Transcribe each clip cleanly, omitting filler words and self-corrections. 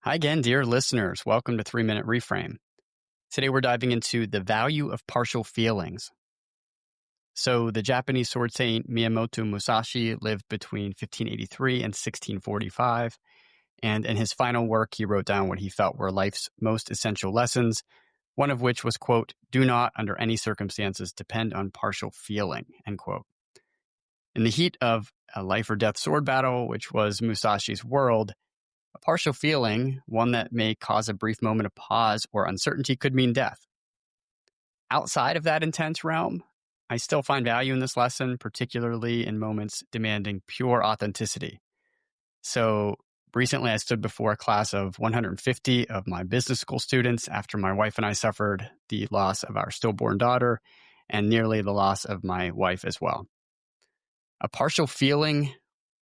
Hi again, dear listeners. Welcome to 3 Minute Reframe. Today we're diving into the value of partial feelings. So, the Japanese sword saint Miyamoto Musashi lived between 1583 and 1645. And in his final work, he wrote down what he felt were life's most essential lessons, one of which was, quote, "Do not, under any circumstances, depend on partial feeling," end quote. In the heat of a life or death sword battle, which was Musashi's world, a partial feeling, one that may cause a brief moment of pause or uncertainty, could mean death. Outside of that intense realm, I still find value in this lesson, particularly in moments demanding pure authenticity. So recently I stood before a class of 150 of my business school students after my wife and I suffered the loss of our stillborn daughter and nearly the loss of my wife as well. A partial feeling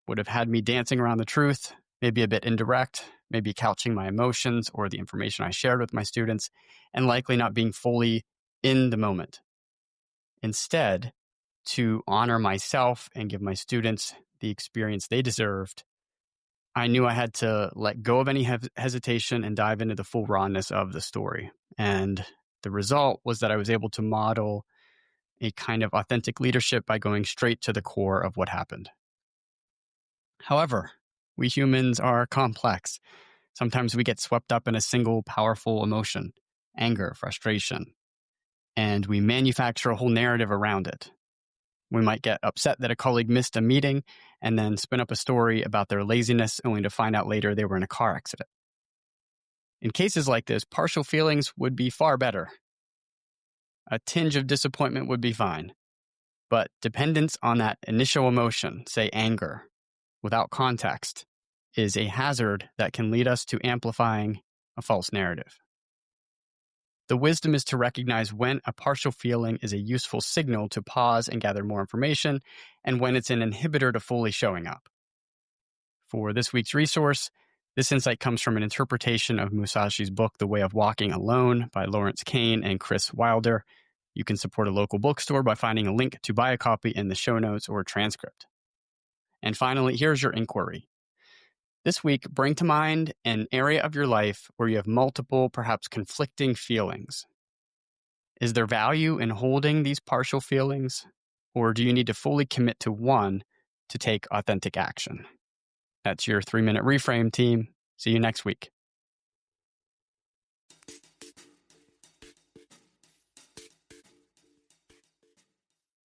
would have had me dancing around the truth, maybe a bit indirect, maybe couching my emotions or the information I shared with my students, and likely not being fully in the moment. Instead, to honor myself and give my students the experience they deserved, I knew I had to let go of any hesitation and dive into the full rawness of the story. And the result was that I was able to model a kind of authentic leadership by going straight to the core of what happened. However, we humans are complex. Sometimes we get swept up in a single powerful emotion, anger, frustration, and we manufacture a whole narrative around it. We might get upset that a colleague missed a meeting and then spin up a story about their laziness only to find out later they were in a car accident. In cases like this, partial feelings would be far better. A tinge of disappointment would be fine. But dependence on that initial emotion, say anger, without context, is a hazard that can lead us to amplifying a false narrative. The wisdom is to recognize when a partial feeling is a useful signal to pause and gather more information, and when it's an inhibitor to fully showing up. For this week's resource, this insight comes from an interpretation of Musashi's book, The Way of Walking Alone, by Lawrence Kane and Chris Wilder. You can support a local bookstore by finding a link to buy a copy in the show notes or transcript. And finally, here's your inquiry. This week, bring to mind an area of your life where you have multiple, perhaps conflicting feelings. Is there value in holding these partial feelings, or do you need to fully commit to one to take authentic action? That's your 3-Minute Reframe, team. See you next week.